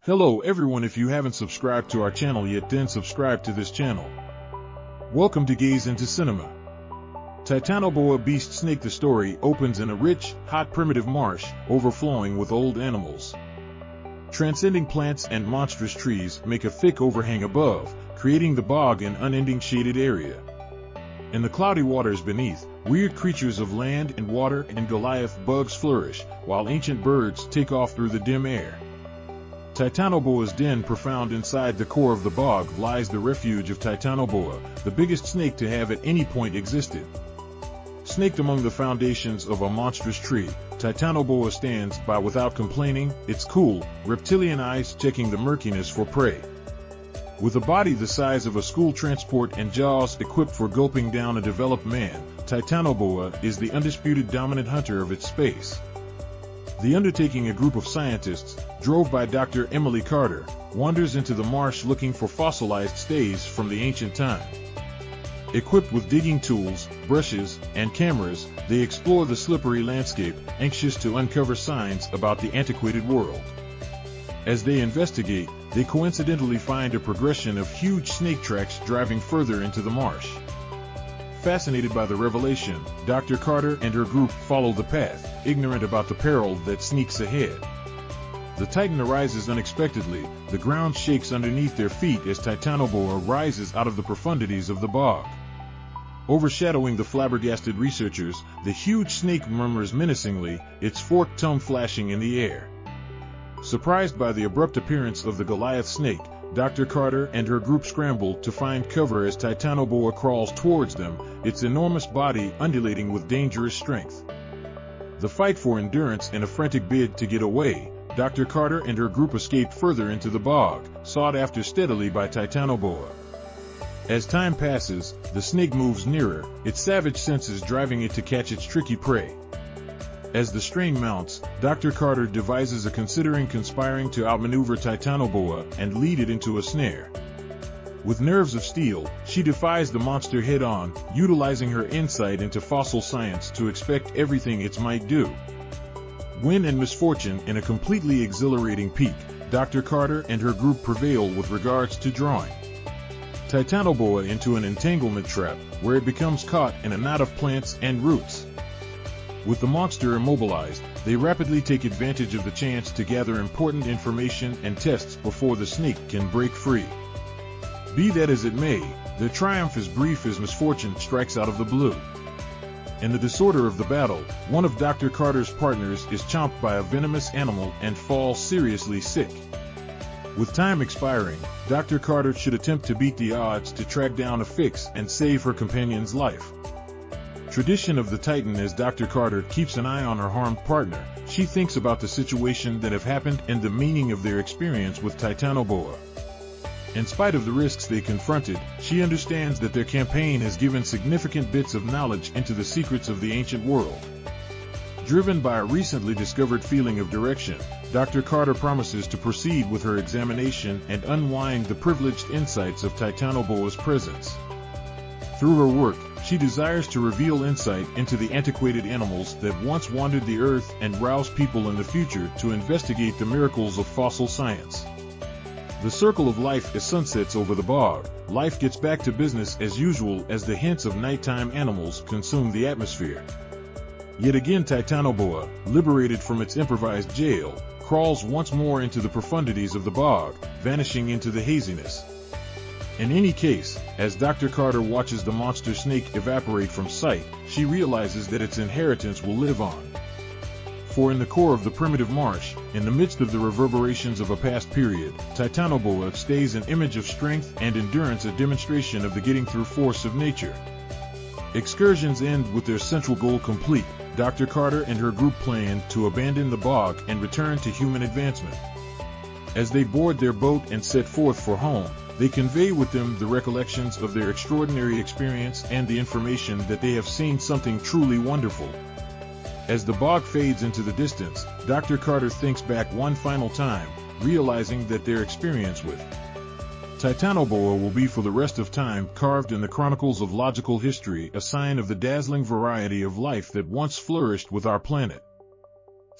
Hello everyone, if you haven't subscribed to our channel yet, then subscribe to this channel. Welcome to Gaze into Cinema. Titanoboa beast snake. The story opens in a rich, hot primitive marsh, overflowing with old animals. Transcending plants and monstrous trees make a thick overhang above, creating the bog an unending shaded area. In the cloudy waters beneath, weird creatures of land and water and Goliath bugs flourish, while ancient birds take off through the dim air. Titanoboa's den. Profound inside the core of the bog lies the refuge of Titanoboa, the biggest snake to have at any point existed. Snaked among the foundations of a monstrous tree, Titanoboa stands by without complaining, its cool, reptilian eyes checking the murkiness for prey. With a body the size of a school transport and jaws equipped for gulping down a developed man, Titanoboa is the undisputed dominant hunter of its space. The undertaking, a group of scientists, drove by Dr. Emily Carter, wanders into the marsh looking for fossilized stays from the ancient time. Equipped with digging tools, brushes, and cameras, they explore the slippery landscape, anxious to uncover signs about the antiquated world. As they investigate, they coincidentally find a progression of huge snake tracks driving further into the marsh. Fascinated by the revelation, Dr. Carter and her group follow the path, ignorant about the peril that sneaks ahead. The Titan arises unexpectedly, the ground shakes underneath their feet as Titanoboa rises out of the profundities of the bog. Overshadowing the flabbergasted researchers, the huge snake murmurs menacingly, its forked tongue flashing in the air. Surprised by the abrupt appearance of the Goliath snake, Dr. Carter and her group scramble to find cover as Titanoboa crawls towards them, its enormous body undulating with dangerous strength. The fight for endurance in a frantic bid to get away, Dr. Carter and her group escaped further into the bog, sought after steadily by Titanoboa. As time passes, the snake moves nearer, its savage senses driving it to catch its tricky prey. As the strain mounts, Dr. Carter devises a conspiring to outmaneuver Titanoboa and lead it into a snare. With nerves of steel, she defies the monster head-on, utilizing her insight into fossil science to expect everything it might do. Win and misfortune. In a completely exhilarating peak, Dr. Carter and her group prevail with regards to drawing Titanoboa into an entanglement trap, where it becomes caught in a knot of plants and roots. With the monster immobilized, they rapidly take advantage of the chance to gather important information and tests before the snake can break free. Be that as it may, their triumph is brief as misfortune strikes out of the blue. In the disorder of the battle, one of Dr. Carter's partners is chomped by a venomous animal and falls seriously sick. With time expiring, Dr. Carter should attempt to beat the odds to track down a fix and save her companion's life. Tradition of the Titan. As Dr. Carter keeps an eye on her harmed partner, she thinks about the situation that have happened and the meaning of their experience with Titanoboa. In spite of the risks they confronted, she understands that their campaign has given significant bits of knowledge into the secrets of the ancient world. Driven by a recently discovered feeling of direction, Dr. Carter promises to proceed with her examination and unwind the privileged insights of Titanoboa's presence. Through her work, she desires to reveal insight into the antiquated animals that once wandered the earth and rouse people in the future to investigate the miracles of fossil science. The circle of life. As sunsets over the bog, life gets back to business as usual as the hints of nighttime animals consume the atmosphere. Yet again Titanoboa, liberated from its improvised jail, crawls once more into the profundities of the bog, vanishing into the haziness. In any case, as Dr. Carter watches the monster snake evaporate from sight, she realizes that its inheritance will live on. For in the core of the primitive marsh, in the midst of the reverberations of a past period, Titanoboa stays an image of strength and endurance, a demonstration of the getting through force of nature. Excursions end with their central goal complete. Dr. Carter and her group plan to abandon the bog and return to human advancement. As they board their boat and set forth for home, they convey with them the recollections of their extraordinary experience and the information that they have seen something truly wonderful. As the bog fades into the distance, Dr. Carter thinks back one final time, realizing that their experience with Titanoboa will be for the rest of time carved in the chronicles of logical history, a sign of the dazzling variety of life that once flourished with our planet.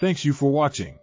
Thanks you for watching.